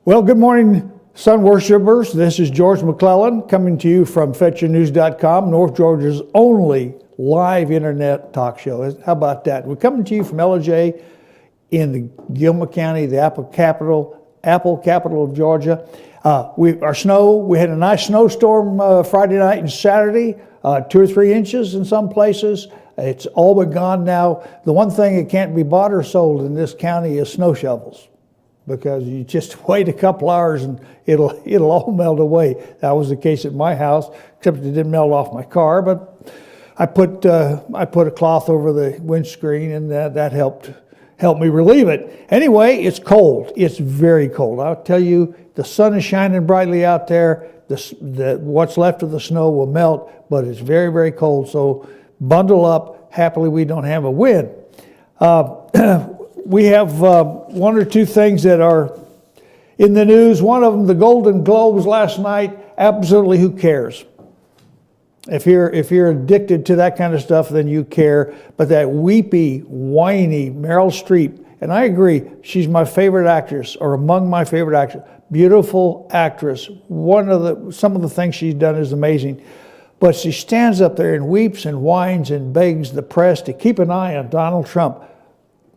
Well, good morning, sun worshipers. This is George McClellan coming to you from FetcherNews.com, North Georgia's only live internet talk show. How about that? We're coming to you from LJ in the Gilmer County, the apple capital of Georgia. We had a nice snowstorm Friday night and Saturday, 2 or 3 inches in some places. It's all but gone now. The one thing that can't be bought or sold in this county is snow shovels, because you just wait a couple hours and it'll all melt away. That was the case at my house, except it didn't melt off my car. But I put a cloth over the windscreen, and that helped me relieve it. Anyway, it's cold. It's very cold. I'll tell you, the sun is shining brightly out there. What's left of the snow will melt, but it's very, very cold. So bundle up. Happily, we don't have a wind. We have 1 or 2 things that are in the news. One of them, the Golden Globes last night. Absolutely, who cares? If you're addicted to that kind of stuff, then you care. But that weepy, whiny Meryl Streep, and I agree, she's my favorite actress, or among my favorite actors. Beautiful actress. Some of the things she's done is amazing. But she stands up there and weeps and whines and begs the press to keep an eye on Donald Trump.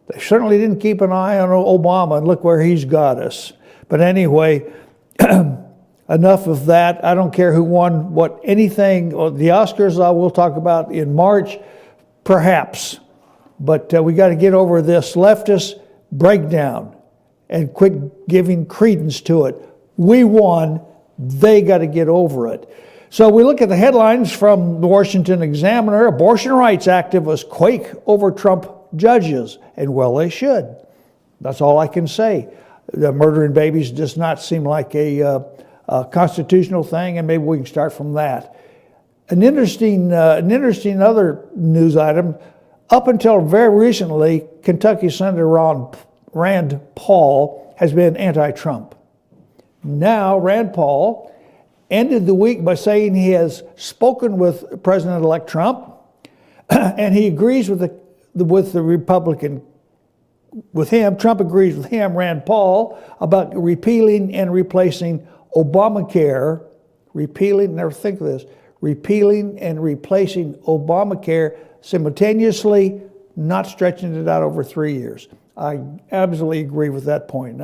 They certainly didn't keep an eye on Obama, and look where he's got us. But anyway, enough of that. I don't care who won anything. Or the Oscars I will talk about in March, perhaps. But we got to get over this leftist breakdown and quit giving credence to it. We won. They got to get over it. So we look at the headlines from the Washington Examiner. Abortion rights activists quake over Trump judges, and well, they should. That's all I can say. The murdering babies does not seem like a constitutional thing, and maybe we can start from that. An interesting other news item. Up until very recently, Kentucky Senator Rand Paul has been anti-Trump. Now, Rand Paul ended the week by saying he has spoken with President-elect Trump, and he agrees with the Republican, with him. Trump agrees with him, Rand Paul, about repealing and replacing Obamacare. Never think of this. Repealing and replacing Obamacare simultaneously, not stretching it out over 3 years. I absolutely agree with that point.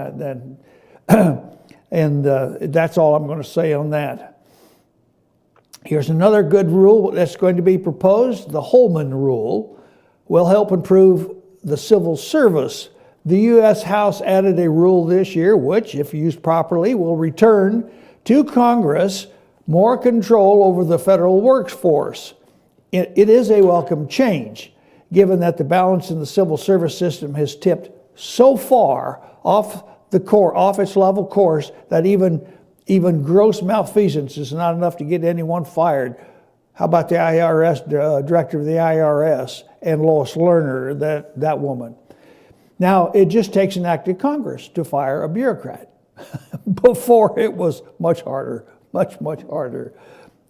And that's all I'm going to say on that. Here's another good rule that's going to be proposed. The Holman Rule will help improve the civil service. The U.S. House added a rule this year which, if used properly, will return to Congress more control over the federal workforce. It is a welcome change, given that the balance in the civil service system has tipped so far off its level course that even gross malfeasance is not enough to get anyone fired. How about the IRS, director of the IRS, and Lois Lerner, that woman? Now, it just takes an act of Congress to fire a bureaucrat. Before, it was much harder, much, much harder.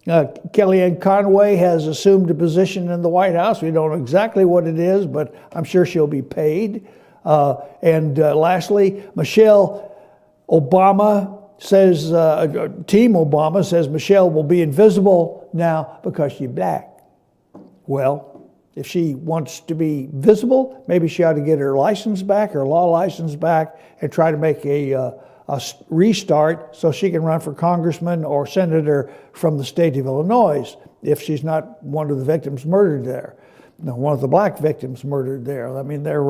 Kellyanne Conway has assumed a position in the White House. We don't know exactly what it is, but I'm sure she'll be paid. Lastly, Michelle Obama says, Team Obama says Michelle will be invisible now because she's black. Well, if she wants to be visible, maybe she ought to get her license back, her law license back, and try to make a restart so she can run for congressman or senator from the state of Illinois if she's not one of the victims murdered there. No, one of the black victims murdered there. I mean, their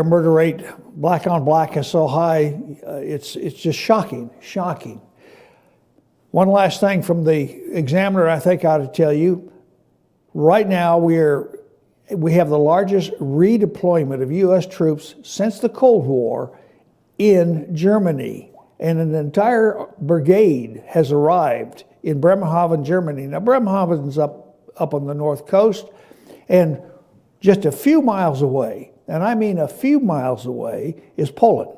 murder rate, black on black, is so high, it's just shocking. One last thing from the Examiner I think I ought to tell you. Right now we have the largest redeployment of U.S. troops since the Cold War in Germany, and an entire brigade has arrived in Bremerhaven, Germany. Now, Bremerhaven's up on the north coast, and just a few miles away, and I mean a few miles away, is Poland.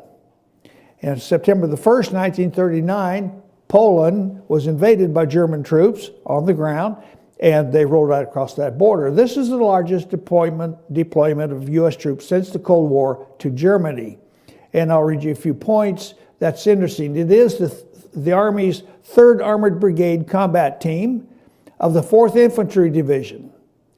And September the 1st, 1939, Poland was invaded by German troops on the ground, and they rolled right across that border. This is the largest deployment of U.S. troops since the Cold War to Germany. And I'll read you a few points. That's interesting. It is the Army's 3rd Armored Brigade combat team of the 4th Infantry Division.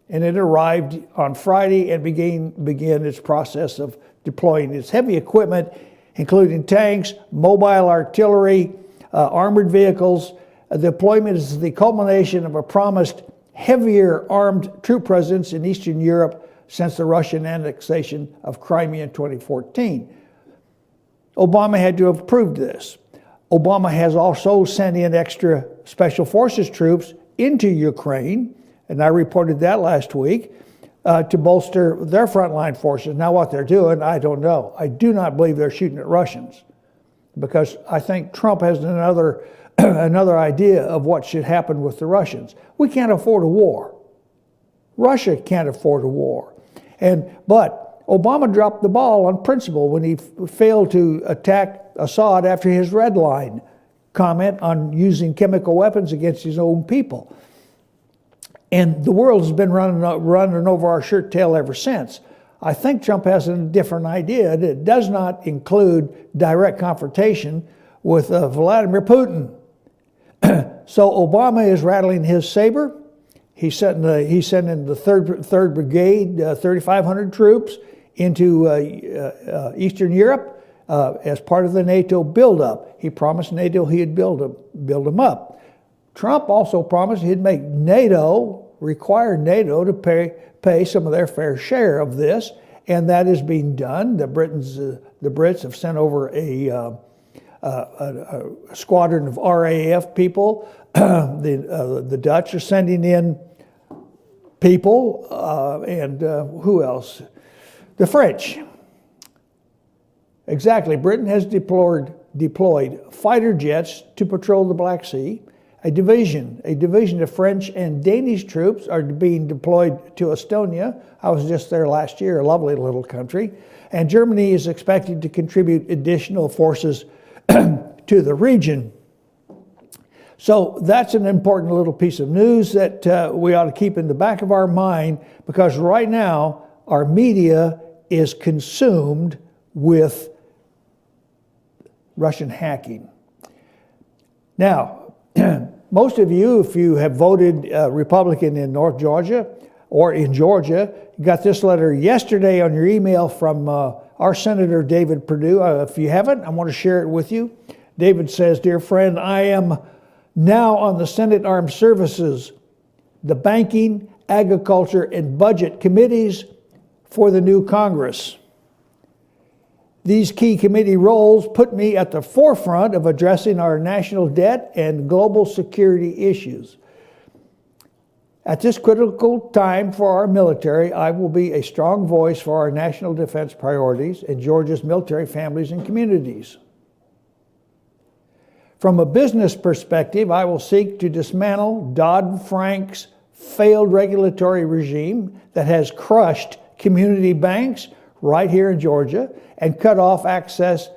And it arrived on Friday and began its process of deploying its heavy equipment, including tanks, mobile artillery, armored vehicles. The deployment is the culmination of a promised heavier armed troop presence in Eastern Europe since the Russian annexation of Crimea in 2014. Obama had to have approved this. Obama has also sent in extra special forces troops into Ukraine, and I reported that last week, to bolster their frontline forces. Now what they're doing, I don't know. I do not believe they're shooting at Russians, because I think Trump has another idea of what should happen with the Russians. We can't afford a war. Russia can't afford a war. But Obama dropped the ball on principle when he failed to attack Assad after his red line comment on using chemical weapons against his own people. And the world has been running over our shirt tail ever since. I think Trump has a different idea that does not include direct confrontation with Vladimir Putin. So Obama is rattling his saber. He's sending the 3rd Brigade, 3,500 troops into Eastern Europe as part of the NATO buildup. He promised NATO he'd build them up. Trump also promised he'd make require NATO to pay some of their fair share of this, and that is being done. The Brits have sent over a squadron of RAF people. The Dutch are sending in people, and who else? The French. Exactly. Britain has deployed fighter jets to patrol the Black Sea. A division of French and Danish troops are being deployed to Estonia. I was just there last year, a lovely little country. And Germany is expected to contribute additional forces to the region. So that's an important little piece of news that we ought to keep in the back of our mind, because right now our media is consumed with Russian hacking. Now, most of you, if you have voted Republican in North Georgia or in Georgia, got this letter yesterday on your email from our Senator David Perdue. If you haven't, I want to share it with you. David says, "Dear friend, I am now on the Senate Armed Services, the Banking, Agriculture, and Budget committees for the new Congress. These key committee roles put me at the forefront of addressing our national debt and global security issues. At this critical time for our military, I will be a strong voice for our national defense priorities and Georgia's military families and communities. From a business perspective, I will seek to dismantle Dodd-Frank's failed regulatory regime that has crushed community banks right here in Georgia and cut off access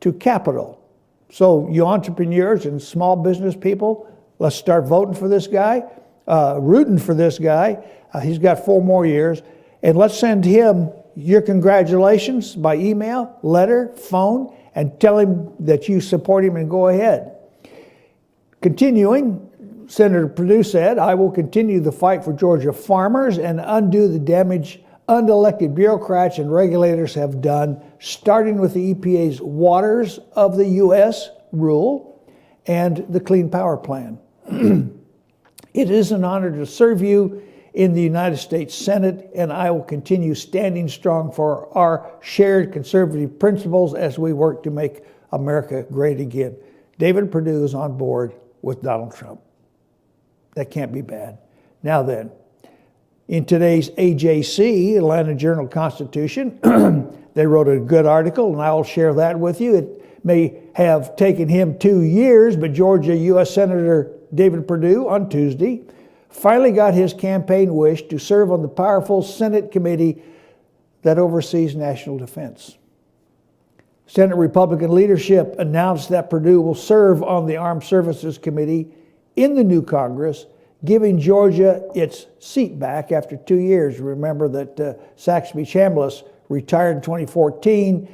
to capital. So you entrepreneurs and small business people, let's start voting for this guy, rooting for this guy. He's got 4 more years. And let's send him your congratulations by email, letter, phone, and tell him that you support him and go ahead." Continuing, Senator Perdue said, "I will continue the fight for Georgia farmers and undo the damage unelected bureaucrats and regulators have done, starting with the EPA's Waters of the U.S. rule and the Clean Power Plan. It is an honor to serve you in the United States Senate, and I will continue standing strong for our shared conservative principles as we work to make America great again." David Perdue is on board with Donald Trump. That can't be bad. Now then, in today's AJC, Atlanta Journal-Constitution, they wrote a good article, and I'll share that with you. It may have taken him 2 years, but Georgia U.S. Senator David Perdue on Tuesday finally got his campaign wish to serve on the powerful Senate committee that oversees national defense. Senate Republican leadership announced that Perdue will serve on the Armed Services Committee in the new Congress, giving Georgia its seat back after 2 years. Remember that Saxby Chambliss retired in 2014.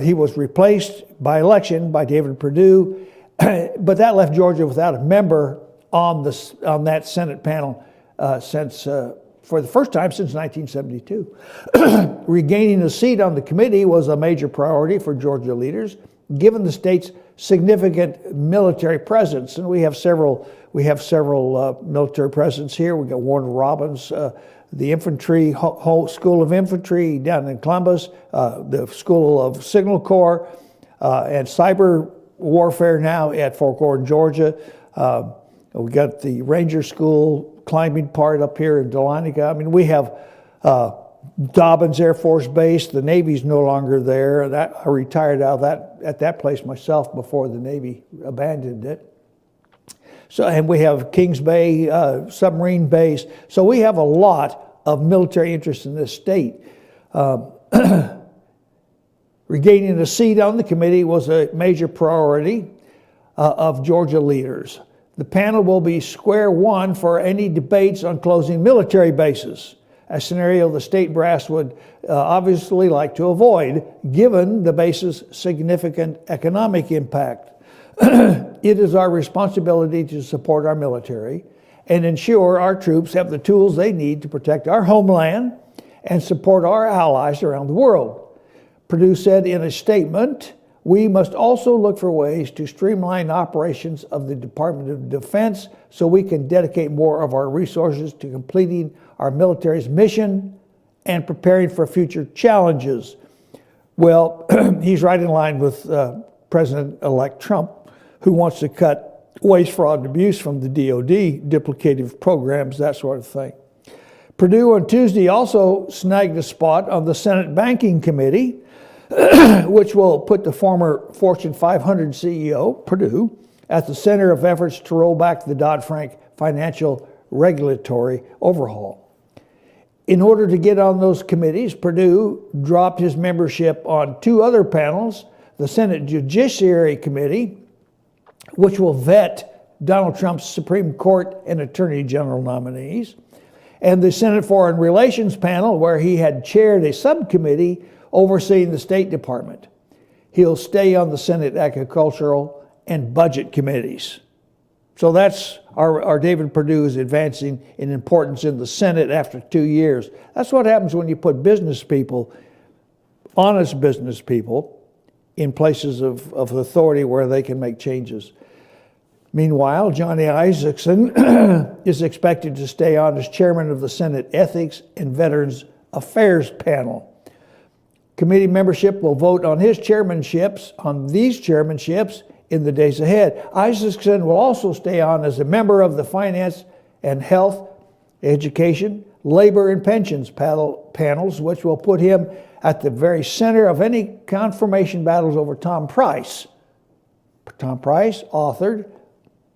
He was replaced by election by David Perdue, but that left Georgia without a member on that Senate panel for the first time since 1972. Regaining a seat on the committee was a major priority for Georgia leaders, given the state's significant military presence. And we have several military presence here. We got Warner Robins, the infantry, School of Infantry down in Columbus, the School of Signal Corps, and cyber warfare now at Fort Gordon, Georgia. We got the Ranger School climbing part up here in Dahlonega. I mean, we have Dobbins Air Force Base. The Navy's no longer there. I retired out at that place myself before the Navy abandoned it. So, and we have Kings Bay submarine base. So we have a lot of military interest in this state. Regaining a seat on the committee was a major priority of Georgia leaders. The panel will be square one for any debates on closing military bases, a scenario the state brass would obviously like to avoid, given the base's significant economic impact. It is our responsibility to support our military and ensure our troops have the tools they need to protect our homeland and support our allies around the world. Perdue said in a statement, "We must also look for ways to streamline operations of the Department of Defense so we can dedicate more of our resources to completing our military's mission and preparing for future challenges." Well, he's right in line with President-elect Trump, who wants to cut waste, fraud, and abuse from the DOD, duplicative programs, that sort of thing. Perdue on Tuesday also snagged a spot on the Senate Banking Committee, which will put the former Fortune 500 CEO, Perdue, at the center of efforts to roll back the Dodd-Frank financial regulatory overhaul. In order to get on those committees, Perdue dropped his membership on two other panels, the Senate Judiciary Committee, which will vet Donald Trump's Supreme Court and Attorney General nominees, and the Senate Foreign Relations panel, where he had chaired a subcommittee overseeing the State Department. He'll stay on the Senate Agricultural and Budget committees. So that's our David Perdue is advancing in importance in the Senate after 2 years. That's what happens when you put business people, honest business people, in places of authority where they can make changes. Meanwhile, Johnny Isakson is expected to stay on as chairman of the Senate Ethics and Veterans Affairs panel. Committee membership will vote on these chairmanships in the days ahead. Isakson will also stay on as a member of the Finance and Health, Education, Labor, and Pensions panels, which will put him at the very center of any confirmation battles over Tom Price. Tom Price authored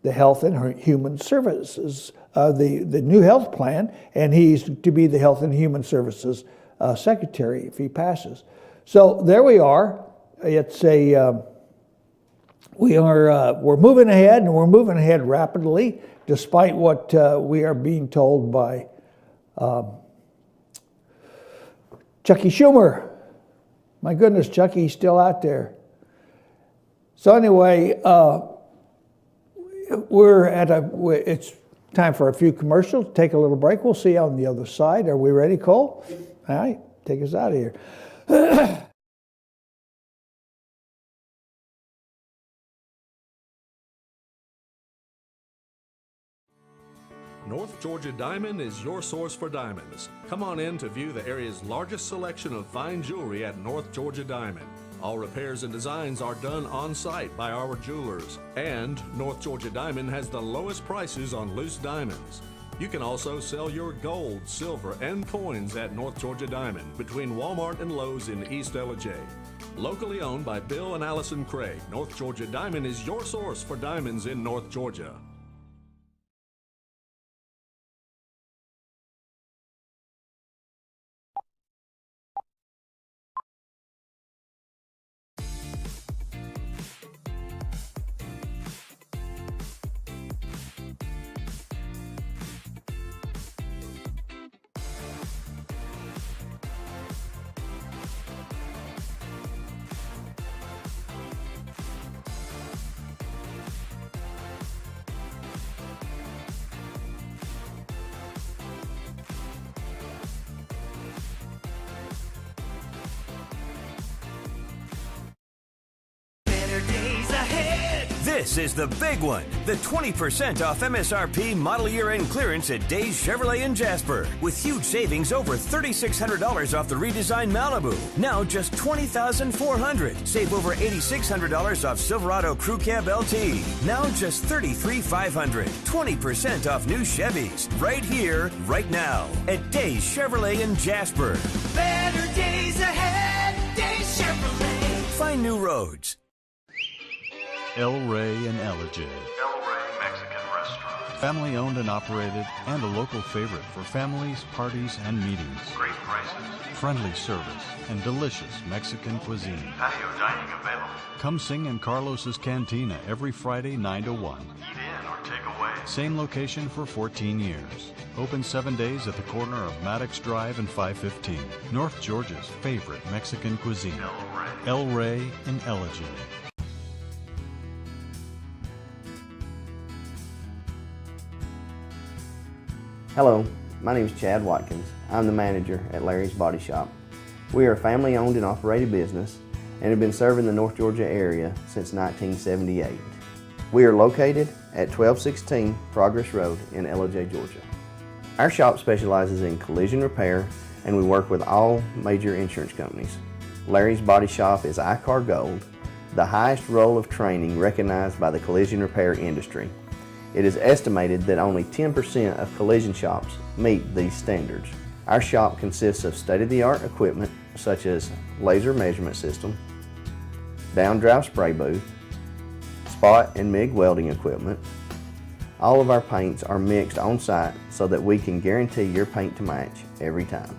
the Health and Human Services, the new health plan, and he's to be the Health and Human Services Secretary if he passes. So there we are. It's we're moving ahead, and we're moving ahead rapidly, despite what we are being told by Chucky Schumer. My goodness, Chucky's still out there. So anyway, it's time for a few commercials. Take a little break. We'll see you on the other side. Are we ready, Cole? All right, take us out of here. North Georgia Diamond is your source for diamonds. Come on in to view the area's largest selection of fine jewelry at North Georgia Diamond. All repairs and designs are done on-site by our jewelers. And North Georgia Diamond has the lowest prices on loose diamonds. You can also sell your gold, silver, and coins at North Georgia Diamond between Walmart and Lowe's in East Ellijay. Locally owned by Bill and Allison Craig, North Georgia Diamond is your source for diamonds in North Georgia. This is the big one, the 20% off MSRP model year end clearance at Days Chevrolet in Jasper, with huge savings over $3,600 off the redesigned Malibu. Now just $20,400. Save over $8,600 off Silverado Crew Cab LT. Now just $33,500. 20% off new Chevys. Right here, right now, at Days Chevrolet in Jasper. Better days ahead, Days Chevrolet. Find new roads. El Rey and Ellijay. El Rey Mexican Restaurant. Family owned and operated, and a local favorite for families, parties, and meetings. Great prices. Friendly service and delicious Mexican cuisine. Patio dining available. Come sing in Carlos's Cantina every Friday 9 to 1. Eat in or take away. Same location for 14 years. Open 7 days at the corner of Maddox Drive and 515. North Georgia's favorite Mexican cuisine. El Rey. El Rey and Ellijay. Hello, my name is Chad Watkins. I'm the manager at Larry's Body Shop. We are a family-owned and operated business and have been serving the North Georgia area since 1978. We are located at 1216 Progress Road in Ellijay, Georgia. Our shop specializes in collision repair and we work with all major insurance companies. Larry's Body Shop is ICAR Gold, the highest role of training recognized by the collision repair industry. It is estimated that only 10% of collision shops meet these standards. Our shop consists of state-of-the-art equipment such as laser measurement system, down-drive spray booth, spot and MIG welding equipment. All of our paints are mixed on site so that we can guarantee your paint to match every time.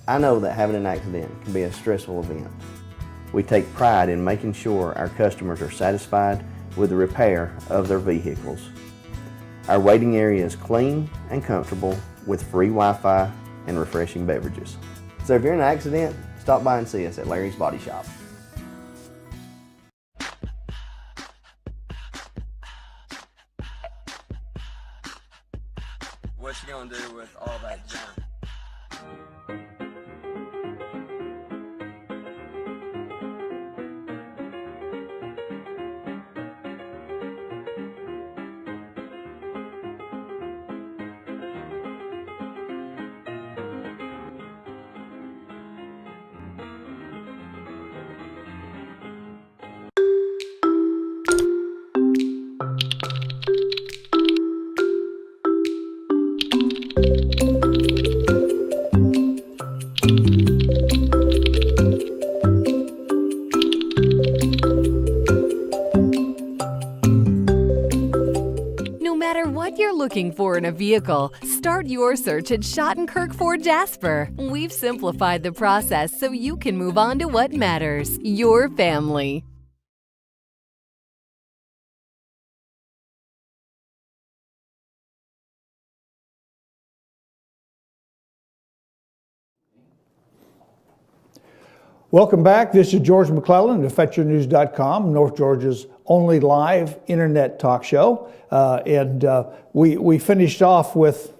I know that having an accident can be a stressful event. We take pride in making sure our customers are satisfied with the repair of their vehicles. Our waiting area is clean and comfortable with free Wi-Fi and refreshing beverages. So if you're in an accident, stop by and see us at Larry's Body Shop. What you gonna do with all that junk? Looking for in a vehicle, start your search at Schottenkirk Ford Jasper. We've simplified the process so you can move on to what matters, your family. Welcome back. This is George McClellan of FetcherNews.com, North Georgia's only live internet talk show. We finished off with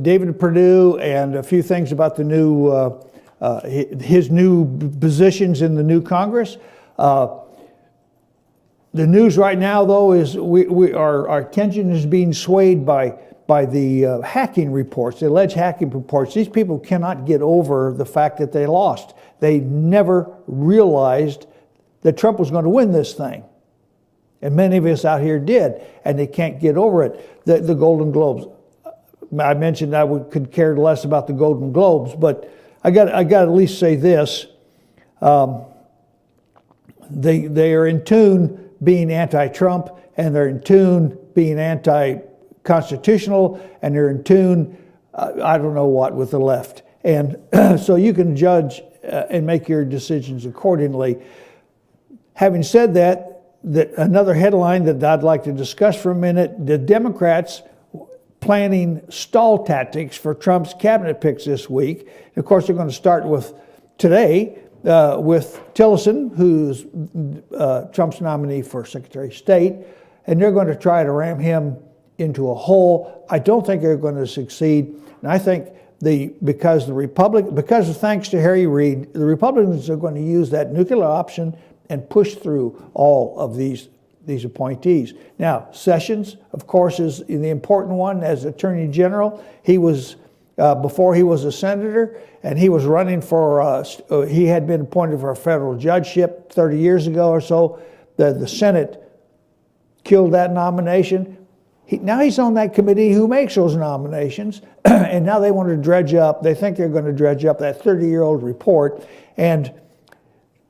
David Perdue and a few things about the new his new positions in the new Congress. The news right now, though, is our attention is being swayed by the hacking reports, the alleged hacking reports. These people cannot get over the fact that they lost. They never realized that Trump was going to win this thing. And many of us out here did, and they can't get over it. The Golden Globes. I mentioned I could care less about the Golden Globes, but I got to at least say this. They are in tune being anti-Trump, and they're in tune being anti-constitutional, and they're in tune, I don't know what, with the left. And so you can judge and make your decisions accordingly. Having said that, another headline that I'd like to discuss for a minute, the Democrats planning stall tactics for Trump's cabinet picks this week. And of course, they're going to start with today with Tillerson, who's Trump's nominee for Secretary of State, and they're going to try to ram him into a hole. I don't think they're going to succeed, and I think because thanks to Harry Reid, the Republicans are going to use that nuclear option and push through all of these these appointees. Now, Sessions, of course, is the important one as Attorney General. He was, before he was a senator, and he was running for, he had been appointed for a federal judgeship 30 years ago or so. The Senate killed that nomination. Now he's on that committee who makes those nominations, and now they want to dredge up, they think they're going to dredge up that 30-year-old report, and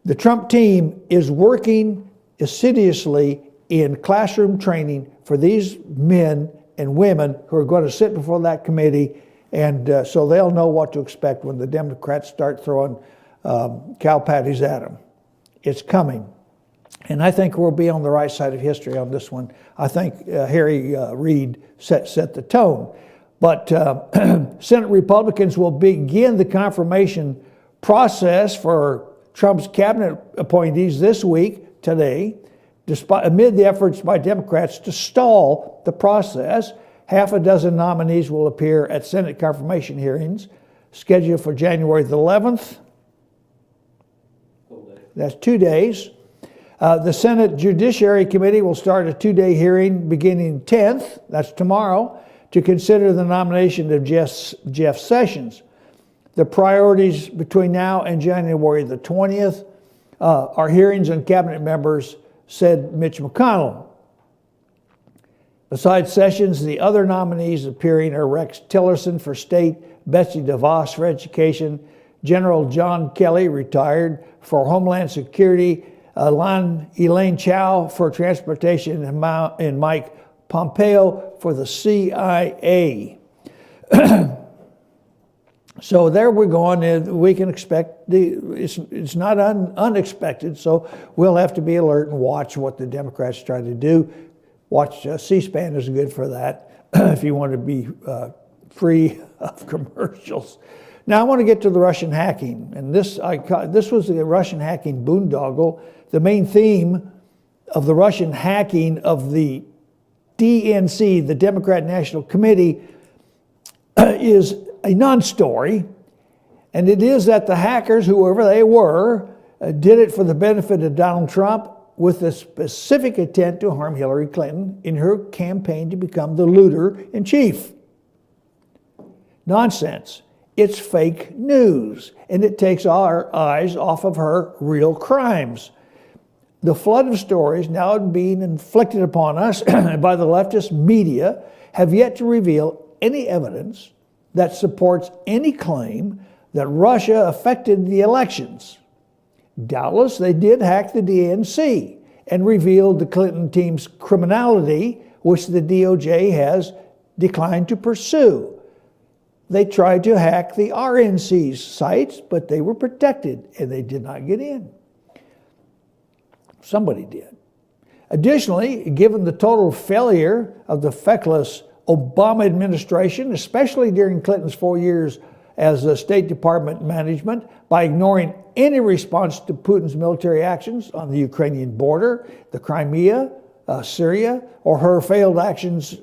the Trump team is working assiduously in classroom training for these men and women who are going to sit before that committee, and so they'll know what to expect when the Democrats start throwing cow patties at them. It's coming. And I think we'll be on the right side of history on this one. I think Harry Reid set the tone. But Senate Republicans will begin the confirmation process for Trump's cabinet appointees this week, today, amid the efforts by Democrats to stall the process. Half a dozen nominees will appear at Senate confirmation hearings scheduled for January the 11th. That's 2 days. The Senate Judiciary Committee will start a 2-day hearing beginning 10th, that's tomorrow, to consider the nomination of Jeff Sessions. The priorities between now and January the 20th are hearings on cabinet members, said Mitch McConnell. Besides Sessions, the other nominees appearing are Rex Tillerson for state, Betsy DeVos for education, General John Kelly, retired, for Homeland Security, Elaine Chao for transportation, and Mike Pompeo for the CIA. So there we're going, and we can expect, it's not unexpected, so we'll have to be alert and watch what the Democrats try to do. Watch C-SPAN is good for that if you want to be free of commercials. Now I want to get to the Russian hacking, and this was the Russian hacking boondoggle. The main theme of the Russian hacking of the DNC, the Democrat National Committee, is a non-story, and it is that the hackers, whoever they were, did it for the benefit of Donald Trump with a specific intent to harm Hillary Clinton in her campaign to become the looter-in-chief. Nonsense. It's fake news, and it takes our eyes off of her real crimes. The flood of stories now being inflicted upon us by the leftist media have yet to reveal any evidence that supports any claim that Russia affected the elections. Doubtless, they did hack the DNC and revealed the Clinton team's criminality, which the DOJ has declined to pursue. They tried to hack the RNC's sites, but they were protected and they did not get in. Somebody did. Additionally, given the total failure of the feckless Obama administration, especially during Clinton's 4 years as a State Department management, by ignoring any response to Putin's military actions on the Ukrainian border, the Crimea, Syria, or her failed actions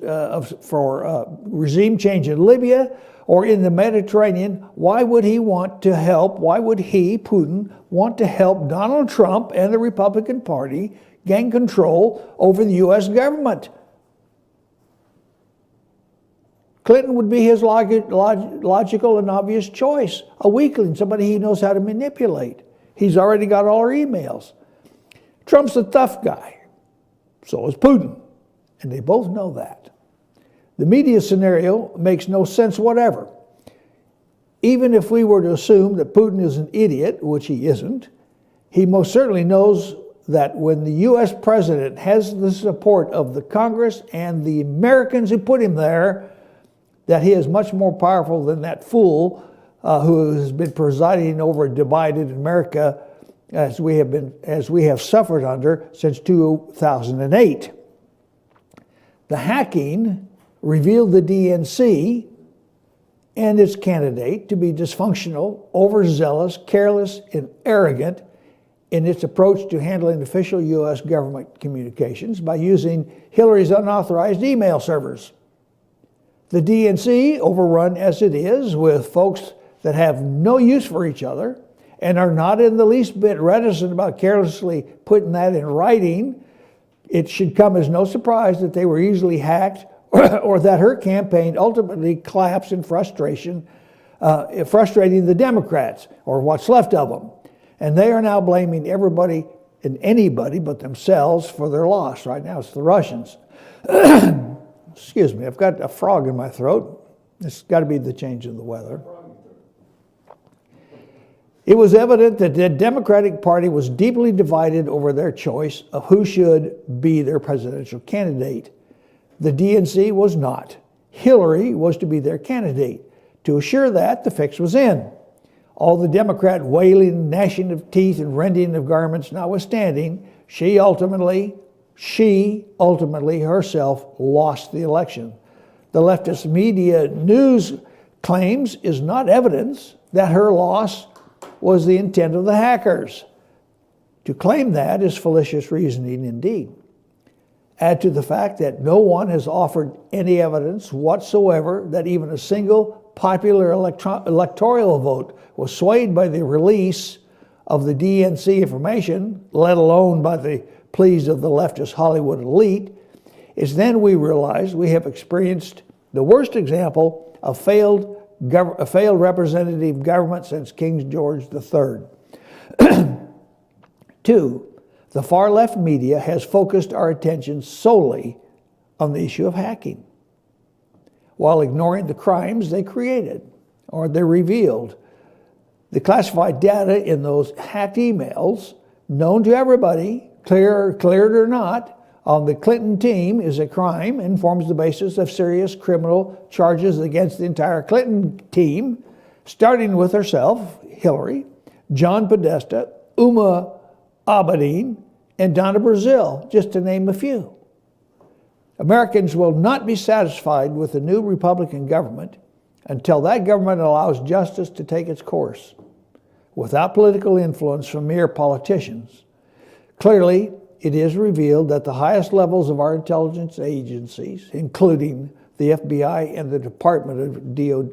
for regime change in Libya, or in the Mediterranean, why would he want to help, why would he, Putin, want to help Donald Trump and the Republican Party gain control over the U.S. government? Clinton would be his logical and obvious choice, a weakling, somebody he knows how to manipulate. He's already got all our emails. Trump's a tough guy. So is Putin, and they both know that. The media scenario makes no sense whatever. Even if we were to assume that Putin is an idiot, which he isn't, he most certainly knows that when the U.S. president has the support of the Congress and the Americans who put him there, that he is much more powerful than that fool who has been presiding over a divided America as we have suffered under since 2008. The hacking revealed the DNC and its candidate to be dysfunctional, overzealous, careless, and arrogant in its approach to handling official U.S. government communications by using Hillary's unauthorized email servers. The DNC, overrun as it is with folks that have no use for each other and are not in the least bit reticent about carelessly putting that in writing, It should come as no surprise that they were easily hacked or that her campaign ultimately collapsed in frustration, frustrating the Democrats, or what's left of them. And they are now blaming everybody and anybody but themselves for their loss. Right now it's the Russians. Excuse me, I've got a frog in my throat. It's got to be the change in the weather. It was evident that the Democratic Party was deeply divided over their choice of who should be their presidential candidate. The DNC was not. Hillary was to be their candidate. To assure that, the fix was in. All the Democrat wailing, gnashing of teeth, and rending of garments notwithstanding, she ultimately herself lost the election. The leftist media news claims is not evidence that her loss was the intent of the hackers. To claim that is fallacious reasoning indeed. Add to the fact that no one has offered any evidence whatsoever that even a single popular electoral vote was swayed by the release of the DNC information, let alone by the pleas of the leftist Hollywood elite. It's then we realize we have experienced the worst example of failed representative government since King George III. 2, the far left media has focused our attention solely on the issue of hacking, while ignoring the crimes they created or they revealed. The classified data in those hacked emails, known to everybody, cleared or not, on the Clinton team is a crime and forms the basis of serious criminal charges against the entire Clinton team, starting with herself, Hillary, John Podesta, Uma Abedin, and Donna Brazile, just to name a few. Americans will not be satisfied with the new Republican government until that government allows justice to take its course, without political influence from mere politicians. Clearly, it is revealed that the highest levels of our intelligence agencies, including the FBI and the Department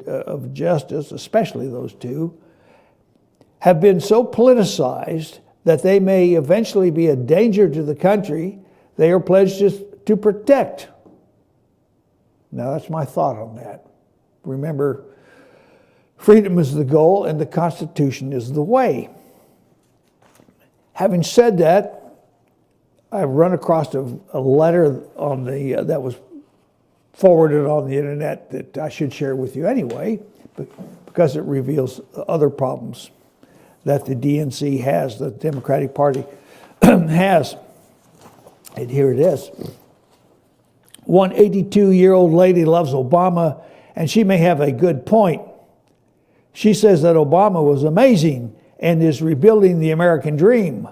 of Justice, especially those two, have been so politicized that they may eventually be a danger to the country they are pledged to protect. Now, that's my thought on that. Remember, freedom is the goal and the Constitution is the way. Having said that, I've run across a letter on that was forwarded on the internet that I should share with you anyway, because it reveals other problems that the DNC has, the Democratic Party has. And here it is. One 82-year-old lady loves Obama, and she may have a good point. She says that Obama was amazing and is rebuilding the American dream.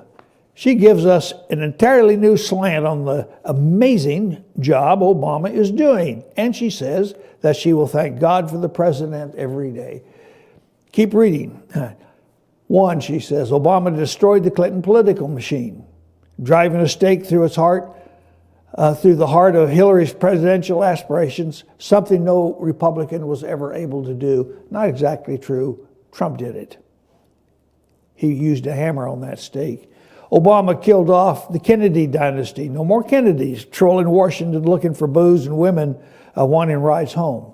She gives us an entirely new slant on the amazing job Obama is doing. And she says that she will thank God for the president every day. Keep reading. 1, she says, Obama destroyed the Clinton political machine, driving a stake through the heart of Hillary's presidential aspirations, something no Republican was ever able to do. Not exactly true. Trump did it. He used a hammer on that stake. Obama killed off the Kennedy dynasty. No more Kennedys trolling Washington looking for booze and women wanting rides home.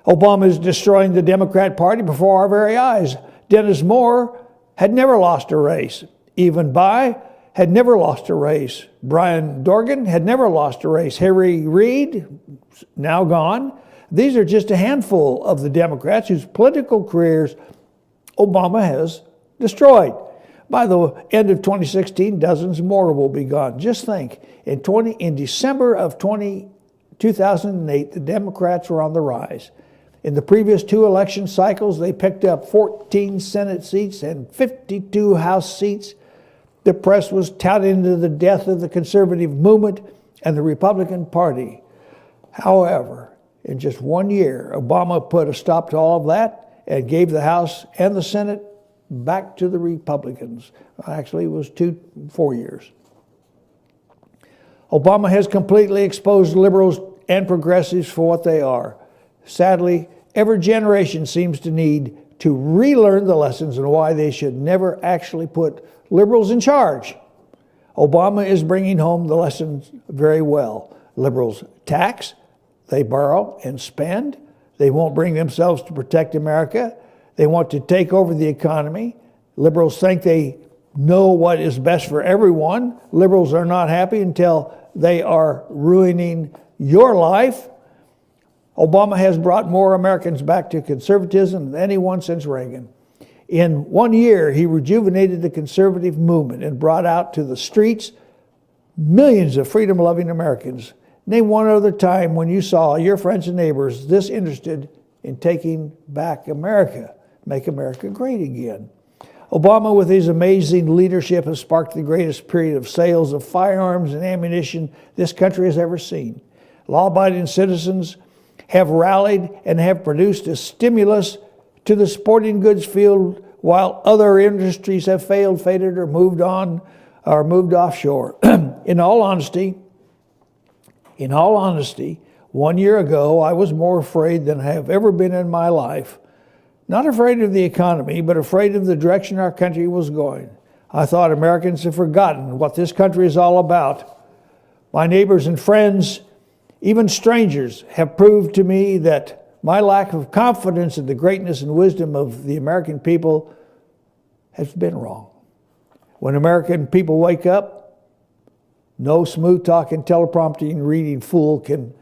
Obama is destroying the Democrat Party before our very eyes. Dennis Moore had never lost a race. Evan Bayh had never lost a race. Brian Dorgan had never lost a race. Harry Reid, now gone. These are just a handful of the Democrats whose political careers Obama has destroyed. By the end of 2016, dozens more will be gone. Just think, in December of 2008, the Democrats were on the rise. In the previous 2 election cycles, they picked up 14 Senate seats and 52 House seats. The press was touting the death of the conservative movement and the Republican Party. However, in just 1 year, Obama put a stop to all of that and gave the House and the Senate back to the Republicans. Actually, it was 4 years. Obama has completely exposed liberals and progressives for what they are. Sadly, every generation seems to need to relearn the lessons and why they should never actually put liberals in charge. Obama is bringing home the lessons very well. Liberals tax, they borrow and spend. They won't bring themselves to protect America. They want to take over the economy. Liberals think they know what is best for everyone. Liberals are not happy until they are ruining your life. Obama has brought more Americans back to conservatism than anyone since Reagan. In 1 year, he rejuvenated the conservative movement and brought out to the streets millions of freedom-loving Americans. Name one other time when you saw your friends and neighbors this interested in taking back America, make America great again. Obama, with his amazing leadership, has sparked the greatest period of sales of firearms and ammunition this country has ever seen. Law-abiding citizens have rallied and have produced a stimulus to the sporting goods field, while other industries have failed, faded, or moved on, or moved offshore. In all honesty, 1 year ago, I was more afraid than I have ever been in my life. Not afraid of the economy, but afraid of the direction our country was going. I thought Americans have forgotten what this country is all about. My neighbors and friends, even strangers, have proved to me that my lack of confidence in the greatness and wisdom of the American people has been wrong. When American people wake up, no smooth-talking, teleprompting, reading fool can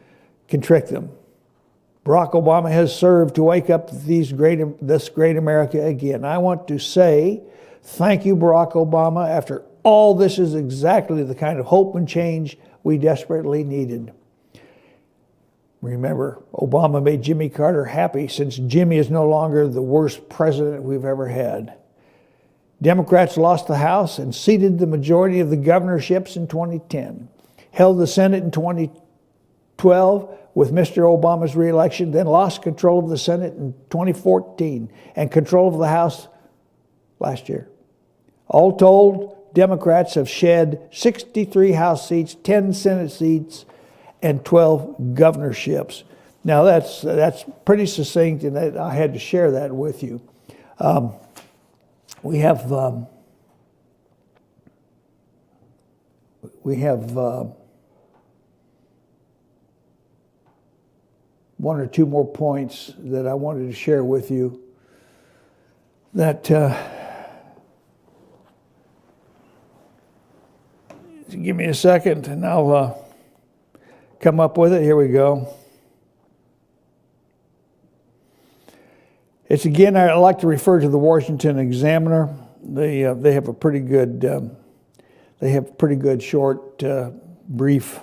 trick them. Barack Obama has served to wake up this great America again. I want to say thank you, Barack Obama. After all, this is exactly the kind of hope and change we desperately needed. Remember, Obama made Jimmy Carter happy, since Jimmy is no longer the worst president we've ever had. Democrats lost the House and ceded the majority of the governorships in 2010, held the Senate in 2012 with Mr. Obama's reelection, then lost control of the Senate in 2014 and control of the House last year. All told, Democrats have shed 63 House seats, 10 Senate seats, and 12 governorships. Now that's pretty succinct, and I had to share that with you. We have one or two more points that I wanted to share with you. That give me a second, and I'll come up with it. Here we go. It's again, I like to refer to the Washington Examiner. They have a pretty good short brief.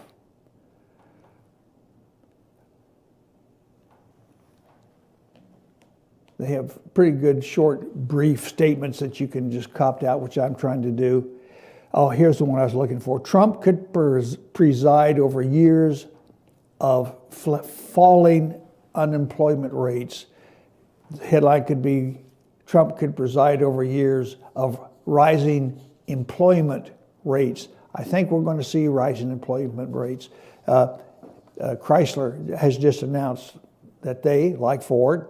They have pretty good short brief statements that you can just copy out, which I'm trying to do. Oh, here's the one I was looking for. Trump could preside over years of falling unemployment rates. The headline could be, Trump could preside over years of rising employment rates. I think we're going to see rising employment rates. Chrysler has just announced that they, like Ford,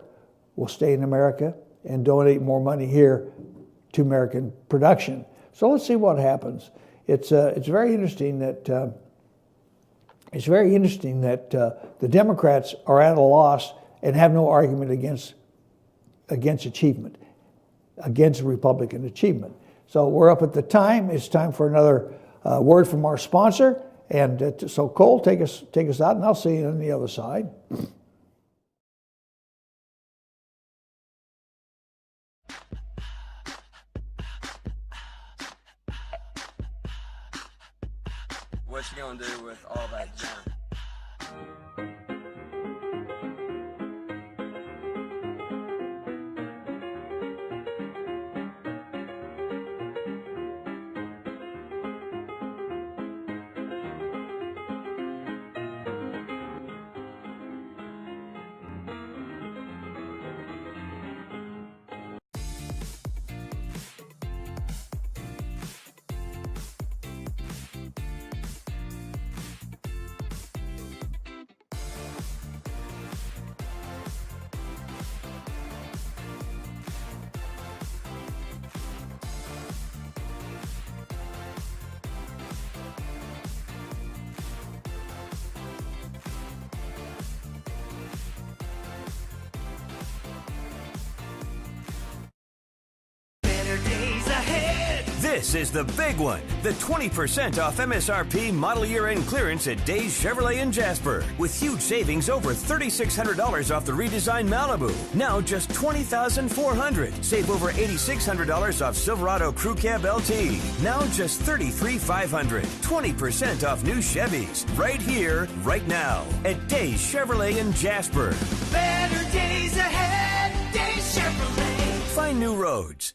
will stay in America and donate more money here to American production. So let's see what happens. It's very interesting that the Democrats are at a loss and have no argument against achievement, against Republican achievement. So we're up at the time. It's time for another word from our sponsor. And so Cole, take us out, and I'll see you on the other side. What you gonna do with all that junk? This is the big one. The 20% off MSRP model year-end clearance at Days Chevrolet in Jasper. With huge savings over $3,600 off the redesigned Malibu. Now just $20,400. Save over $8,600 off Silverado Crew Cab LT. Now just $33,500. 20% off new Chevys. Right here, right now. At Days Chevrolet in Jasper. Better days ahead, Days Chevrolet. Find new roads.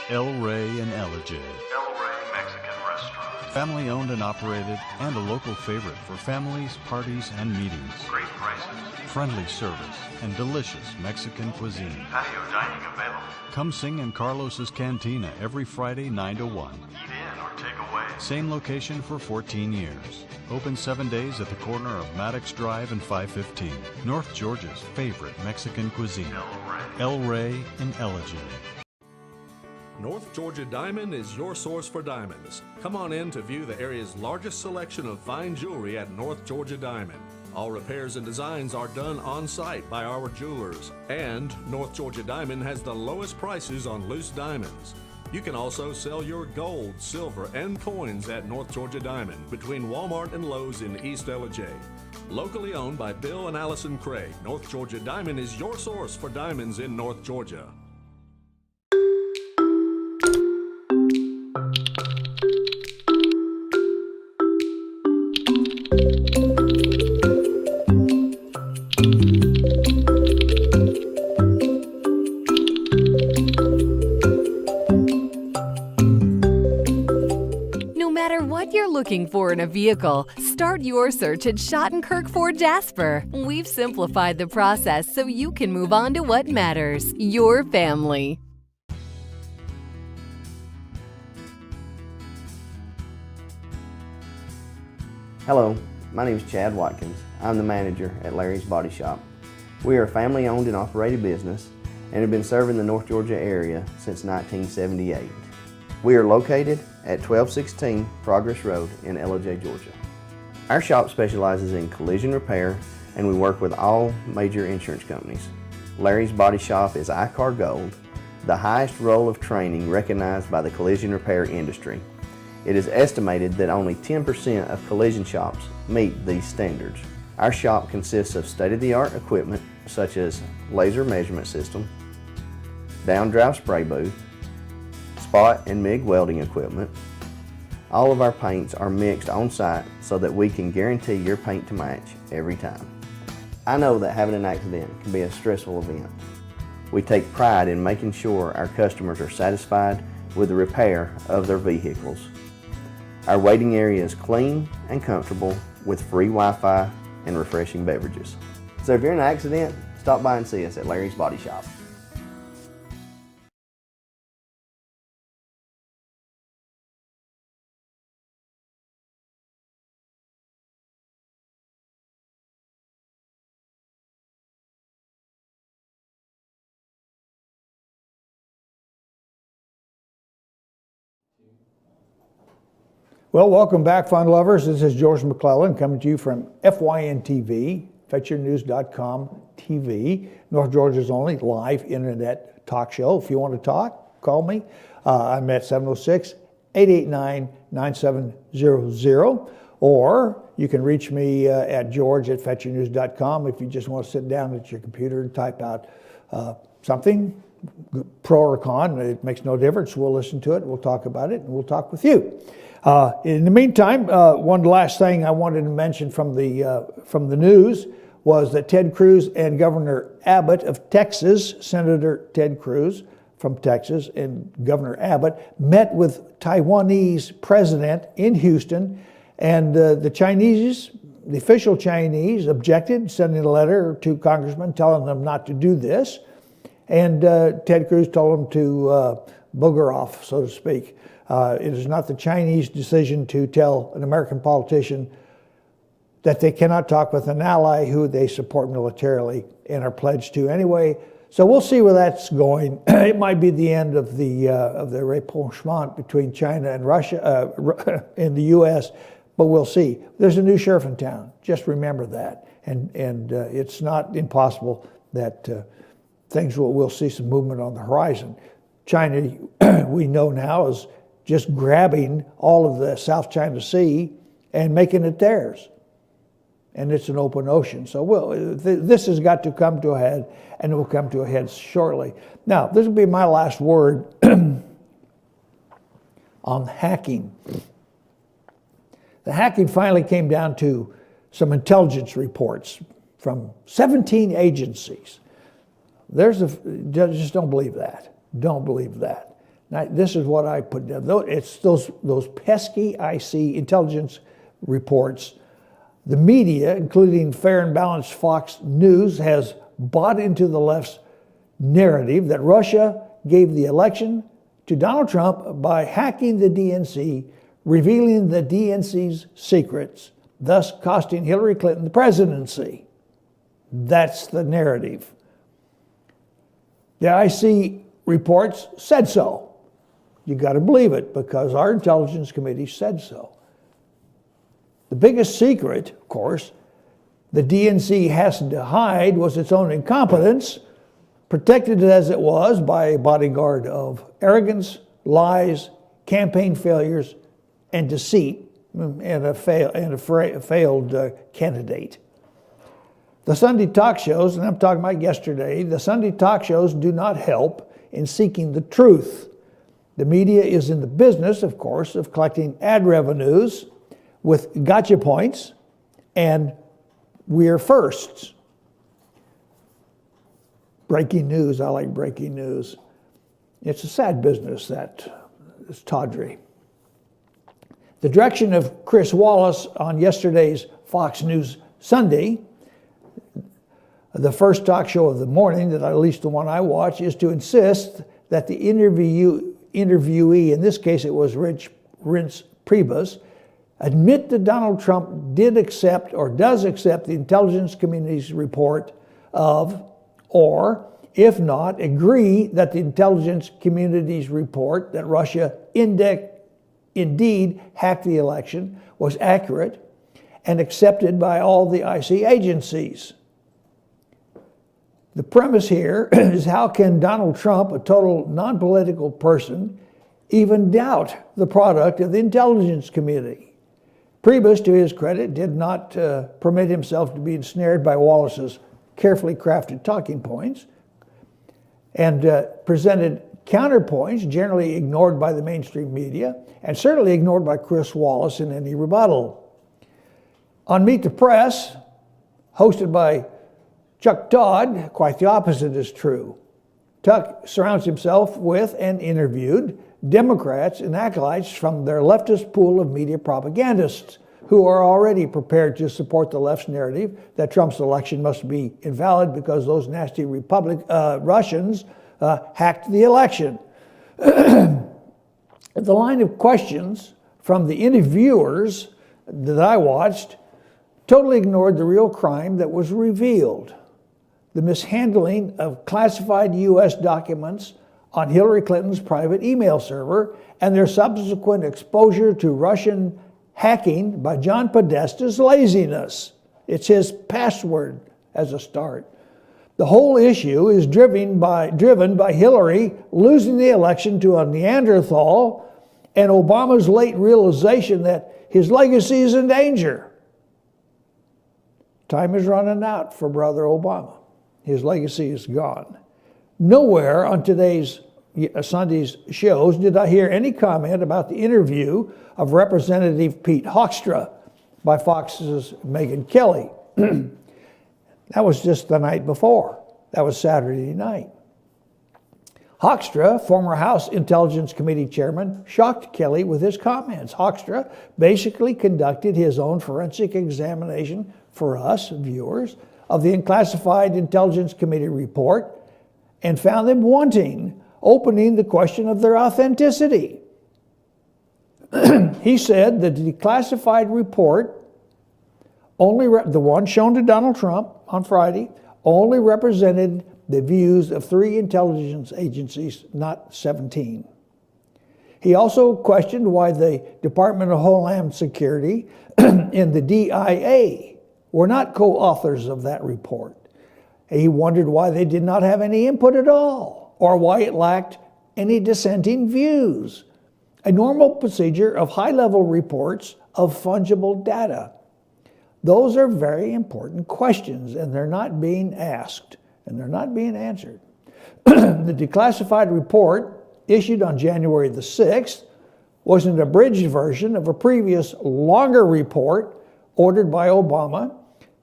El Rey and Ellijay. El Rey Mexican Restaurant. Family owned and operated and a local favorite for families, parties, and meetings. Great prices. Friendly service and delicious Mexican cuisine. Patio dining available. Come sing in Carlos's Cantina every Friday 9 to 1. Eat in or take away. Same location for 14 years. Open 7 days at the corner of Maddox Drive and 515. North Georgia's favorite Mexican cuisine. El Rey and Ellijay. North Georgia Diamond is your source for diamonds. Come on in to view the area's largest selection of fine jewelry at North Georgia Diamond. All repairs and designs are done on site by our jewelers. And North Georgia Diamond has the lowest prices on loose diamonds. You can also sell your gold, silver, and coins at North Georgia Diamond between Walmart and Lowe's in East Ellijay. Locally owned by Bill and Allison Craig, North Georgia Diamond is your source for diamonds in North Georgia. What you're looking for in a vehicle, start your search at Schottenkirk Ford Jasper. We've simplified the process so you can move on to what matters, your family. Hello, my name is Chad Watkins. I'm the manager at Larry's Body Shop. We are a family-owned and operated business and have been serving the North Georgia area since 1978. We are located at 1216 Progress Road in Ellijay, Georgia. Our shop specializes in collision repair and we work with all major insurance companies. Larry's Body Shop is ICAR Gold, the highest role of training recognized by the collision repair industry. It is estimated that only 10% of collision shops meet these standards. Our shop consists of state-of-the-art equipment such as laser measurement system, down-drive spray booth, spot and MIG welding equipment. All of our paints are mixed on site so that we can guarantee your paint to match every time. I know that having an accident can be a stressful event. We take pride in making sure our customers are satisfied with the repair of their vehicles. Our waiting area is clean and comfortable with free Wi-Fi and refreshing beverages. So if you're in an accident, stop by and see us at Larry's Body Shop. Well, welcome back, fun lovers. This is George McClellan coming to you from FYN TV, FetchYourNews.com TV, North Georgia's only live internet talk show. If you want to talk, call me. I'm at 706-889-9700, or you can reach me at george@FetchYourNews.com if you just want to sit down at your computer and type out something, pro or con. It makes no difference. We'll listen to it, we'll talk about it, and we'll talk with you. In the meantime, one last thing I wanted to mention from the news was that Ted Cruz and Governor Abbott of Texas, Senator Ted Cruz from Texas and Governor Abbott, met with Taiwanese president in Houston, and the official Chinese objected, sending a letter to congressmen telling them not to do this, and Ted Cruz told them to booger off, so to speak. It is not the Chinese decision to tell an American politician that they cannot talk with an ally who they support militarily and are pledged to anyway. So we'll see where that's going. It might be the end of the rapprochement between China and Russia in the U.S., but we'll see. There's a new sheriff in town. Just remember that, and it's not impossible that we'll see some movement on the horizon. China we know now is just grabbing all of the South China Sea and making it theirs. And it's an open ocean. So this has got to come to a head, and it will come to a head shortly. Now, this will be my last word on hacking. The hacking finally came down to some intelligence reports from 17 agencies. Just don't believe that. Don't believe that. Now, this is what I put down. It's those pesky IC intelligence reports. The media, including Fair and Balanced Fox News, has bought into the left's narrative that Russia gave the election to Donald Trump by hacking the DNC, revealing the DNC's secrets, thus costing Hillary Clinton the presidency. That's the narrative. The IC reports said so. You got to believe it because our intelligence committee said so. The biggest secret, of course, the DNC has to hide was its own incompetence, protected as it was by a bodyguard of arrogance, lies, campaign failures, and deceit, and a failed candidate. The Sunday talk shows, and I'm talking about yesterday, the Sunday talk shows do not help in seeking the truth. The media is in the business, of course, of collecting ad revenues with gotcha points, and we're firsts. Breaking news, I like breaking news. It's a sad business, that is tawdry. The direction of Chris Wallace on yesterday's Fox News Sunday, the first talk show of the morning, that at least the one I watch, is to insist that the interviewee, in this case it was Reince Priebus, admit that Donald Trump did accept or does accept the intelligence community's report of, or if not, agree that the intelligence community's report that Russia indeed hacked the election was accurate and accepted by all the IC agencies. The premise here is, how can Donald Trump, a total non-political person, even doubt the product of the intelligence community? Priebus, to his credit, did not permit himself to be ensnared by Wallace's carefully crafted talking points and presented counterpoints generally ignored by the mainstream media and certainly ignored by Chris Wallace in any rebuttal. On Meet the Press, hosted by Chuck Todd, quite the opposite is true. Chuck surrounds himself with and interviewed Democrats and acolytes from their leftist pool of media propagandists who are already prepared to support the left's narrative that Trump's election must be invalid because those nasty Russians hacked the election. The line of questions from the interviewers that I watched totally ignored the real crime that was revealed: the mishandling of classified U.S. documents on Hillary Clinton's private email server and their subsequent exposure to Russian hacking by John Podesta's laziness. It's his password as a start. The whole issue is driven by Hillary losing the election to a Neanderthal and Obama's late realization that his legacy is in danger. Time is running out for Brother Obama. His legacy is gone. Nowhere on today's Sunday's shows did I hear any comment about the interview of Representative Pete Hoekstra by Fox's Megyn Kelly. That was just the night before. That was Saturday night. Hoekstra, former House Intelligence Committee chairman, shocked Kelly with his comments. Hoekstra basically conducted his own forensic examination for us, viewers, of the unclassified Intelligence Committee report and found them wanting, opening the question of their authenticity. He said that the declassified report, the one shown to Donald Trump on Friday, only represented the views of 3 intelligence agencies, not 17. He also questioned why the Department of Homeland Security and the DIA were not co-authors of that report. He wondered why they did not have any input at all, or why it lacked any dissenting views. A normal procedure of high-level reports of fungible data. Those are very important questions, and they're not being asked, and they're not being answered. The declassified report issued on January the 6th was an abridged version of a previous longer report ordered by Obama,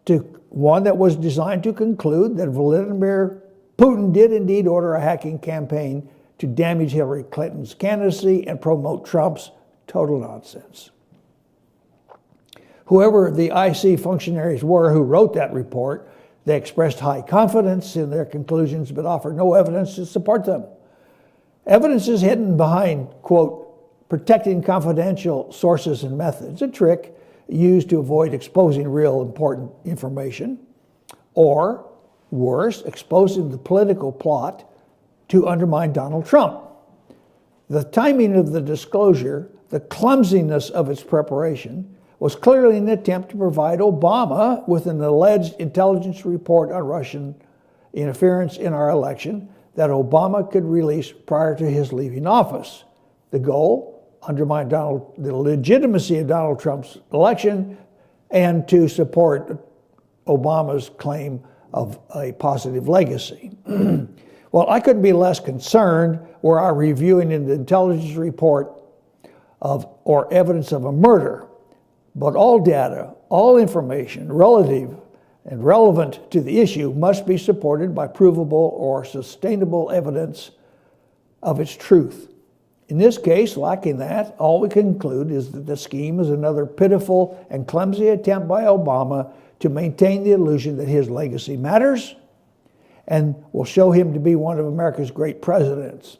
to one that was designed to conclude that Vladimir Putin did indeed order a hacking campaign to damage Hillary Clinton's candidacy and promote Trump's. Total nonsense. Whoever the IC functionaries were who wrote that report, they expressed high confidence in their conclusions but offered no evidence to support them. Evidence is hidden behind, quote, protecting confidential sources and methods, a trick used to avoid exposing real important information, or worse, exposing the political plot to undermine Donald Trump. The timing of the disclosure, the clumsiness of its preparation, was clearly an attempt to provide Obama with an alleged intelligence report on Russian interference in our election that Obama could release prior to his leaving office. The goal, undermine the legitimacy of Donald Trump's election and to support Obama's claim of a positive legacy. Well, I couldn't be less concerned were I reviewing an intelligence report or evidence of a murder. But all data, all information relative and relevant to the issue must be supported by provable or sustainable evidence of its truth. In this case, lacking that, all we conclude is that the scheme is another pitiful and clumsy attempt by Obama to maintain the illusion that his legacy matters and will show him to be one of America's great presidents.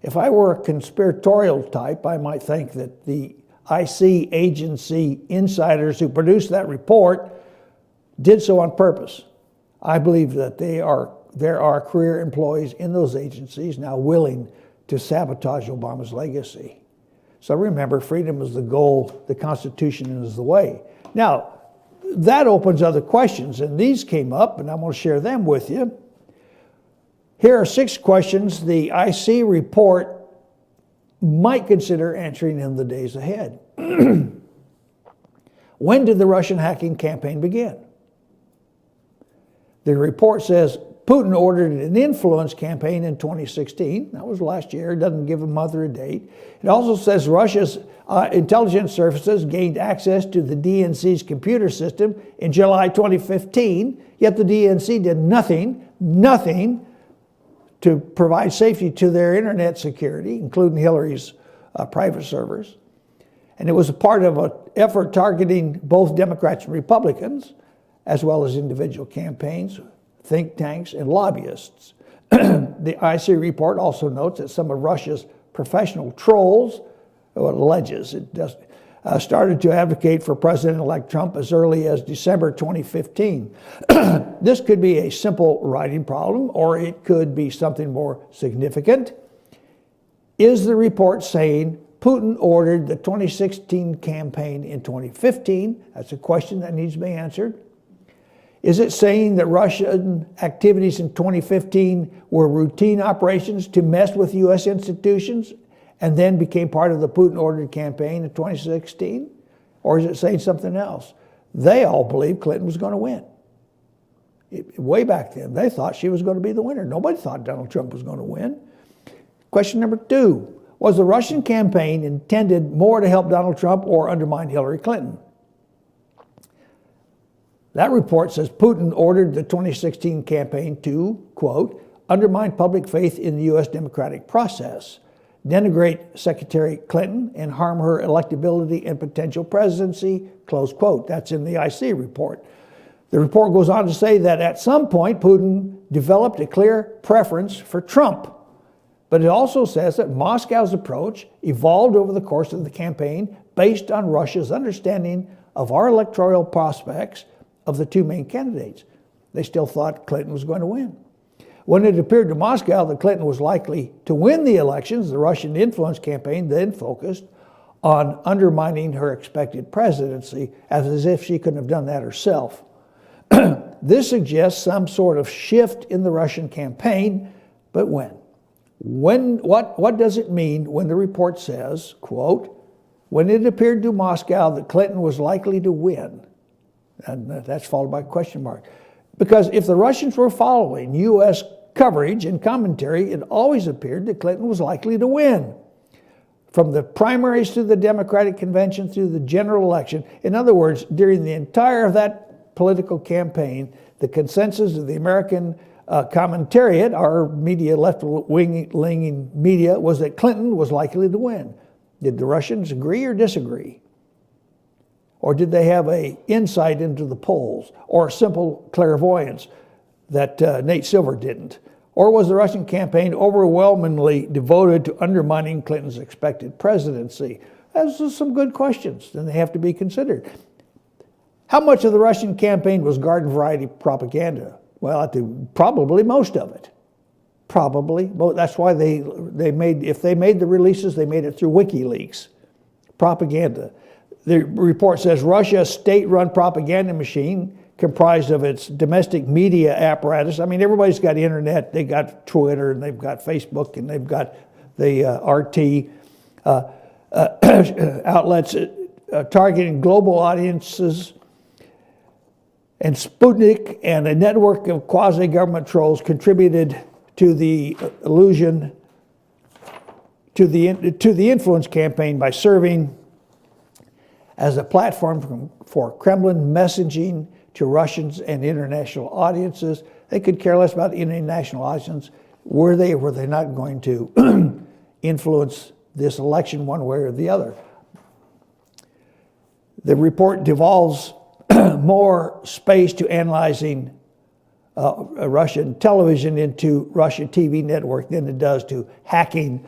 If I were a conspiratorial type, I might think that the IC agency insiders who produced that report did so on purpose. I believe that there are career employees in those agencies now willing to sabotage Obama's legacy. So remember, freedom is the goal, the Constitution is the way. Now, that opens other questions, and these came up, and I'm going to share them with you. Here are 6 questions the IC report might consider answering in the days ahead. When did the Russian hacking campaign begin? The report says Putin ordered an influence campaign in 2016. That was last year. It doesn't give a month or a date. It also says Russia's intelligence services gained access to the DNC's computer system in July 2015, yet the DNC did nothing to provide safety to their internet security, including Hillary's private servers. And it was a part of an effort targeting both Democrats and Republicans, as well as individual campaigns, think tanks, and lobbyists. The IC report also notes that some of Russia's professional trolls, started to advocate for President-elect Trump as early as December 2015. This could be a simple writing problem, or it could be something more significant. Is the report saying Putin ordered the 2016 campaign in 2015? That's a question that needs to be answered. Is it saying that Russian activities in 2015 were routine operations to mess with U.S. institutions and then became part of the Putin-ordered campaign in 2016? Or is it saying something else? They all believed Clinton was going to win. Way back then, they thought she was going to be the winner. Nobody thought Donald Trump was going to win. Question number 2, was the Russian campaign intended more to help Donald Trump or undermine Hillary Clinton? That report says Putin ordered the 2016 campaign to, quote, undermine public faith in the U.S. democratic process, denigrate Secretary Clinton, and harm her electability and potential presidency, close quote. That's in the IC report. The report goes on to say that at some point, Putin developed a clear preference for Trump. But it also says that Moscow's approach evolved over the course of the campaign based on Russia's understanding of our electoral prospects of the 2 main candidates. They still thought Clinton was going to win. When it appeared to Moscow that Clinton was likely to win the elections, the Russian influence campaign then focused on undermining her expected presidency as if she couldn't have done that herself. This suggests some sort of shift in the Russian campaign, but when? What does it mean when the report says, quote, when it appeared to Moscow that Clinton was likely to win? And that's followed by a question mark. Because if the Russians were following U.S. coverage and commentary, it always appeared that Clinton was likely to win. From the primaries to the Democratic convention through the general election. In other words, during the entire of that political campaign, the consensus of the American commentariat, our media, left-wing media, was that Clinton was likely to win. Did the Russians agree or disagree? Or did they have an insight into the polls or simple clairvoyance that Nate Silver didn't? Or was the Russian campaign overwhelmingly devoted to undermining Clinton's expected presidency? Those are some good questions, and they have to be considered. How much of the Russian campaign was garden variety propaganda? Well, probably most of it. Probably. That's why if they made the releases, they made it through WikiLeaks. Propaganda. The report says Russia's state-run propaganda machine, comprised of its domestic media apparatus. I mean, everybody's got internet. They've got Twitter, and they've got Facebook, and they've got the RT outlets targeting global audiences. And Sputnik and a network of quasi-government trolls contributed to the illusion, to the influence campaign by serving as a platform for Kremlin messaging to Russians and international audiences. They could care less about international audiences. Were they not going to influence this election one way or the other? The report devolves more space to analyzing Russian television into Russian TV network than it does to hacking.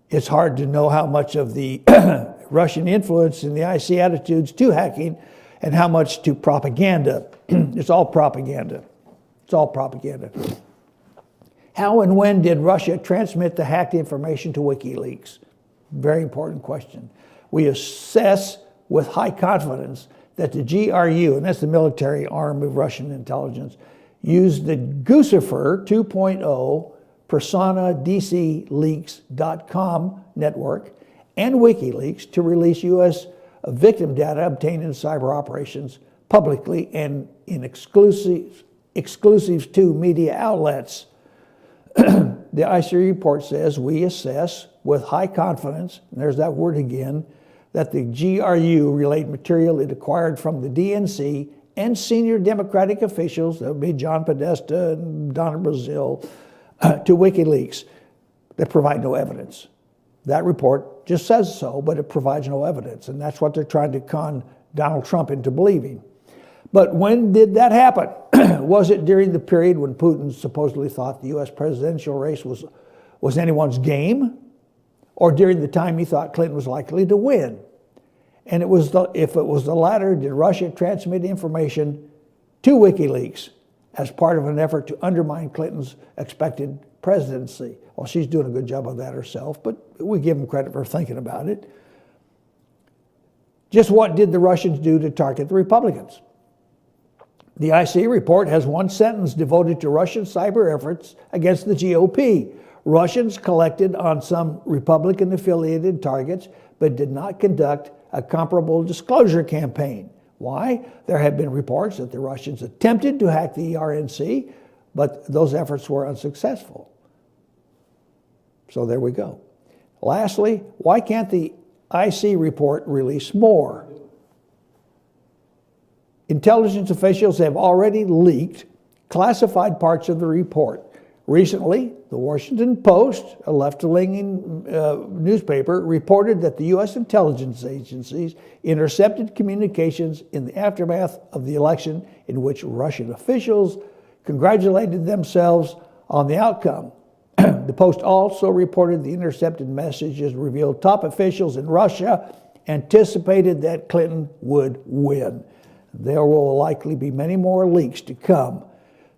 It's hard to know how much of the Russian influence in the IC attitudes to hacking and how much to propaganda. It's all propaganda. It's all propaganda. How and when did Russia transmit the hacked information to WikiLeaks? Very important question. We assess with high confidence that the GRU, and that's the military arm of Russian intelligence, used the Guccifer 2.0 PersonaDCLeaks.com network and WikiLeaks to release U.S. victim data obtained in cyber operations publicly and in exclusives to media outlets. The IC report says we assess with high confidence, and there's that word again, that the GRU relayed material it acquired from the DNC and senior Democratic officials, that would be John Podesta and Donna Brazile, to WikiLeaks that provide no evidence. That report just says so, but it provides no evidence, and that's what they're trying to con Donald Trump into believing. But when did that happen? Was it during the period when Putin supposedly thought the U.S. presidential race was anyone's game? Or during the time he thought Clinton was likely to win? And if it was the latter, did Russia transmit information to WikiLeaks as part of an effort to undermine Clinton's expected presidency? Well, she's doing a good job of that herself, but we give them credit for thinking about it. Just what did the Russians do to target the Republicans? The IC report has one sentence devoted to Russian cyber efforts against the GOP. Russians collected on some Republican-affiliated targets, but did not conduct a comparable disclosure campaign. Why? There have been reports that the Russians attempted to hack the RNC, but those efforts were unsuccessful. So there we go. Lastly, why can't the IC report release more? Intelligence officials have already leaked classified parts of the report. Recently, the Washington Post, a left-leaning newspaper, reported that the U.S. intelligence agencies intercepted communications in the aftermath of the election in which Russian officials congratulated themselves on the outcome. The Post also reported the intercepted messages revealed top officials in Russia anticipated that Clinton would win. There will likely be many more leaks to come.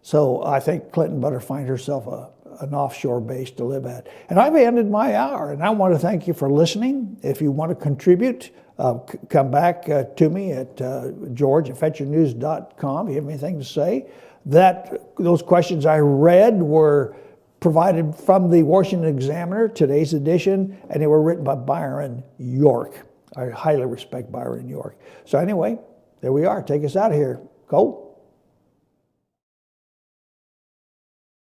So I think Clinton better find herself an offshore base to live at. And I've ended my hour, and I want to thank you for listening. If you want to contribute, come back to me at george@fetchernews.com if you have anything to say. Those questions I read were provided from the Washington Examiner, today's edition, and they were written by Byron York. I highly respect Byron York. So anyway, there we are. Take us out of here. Cole?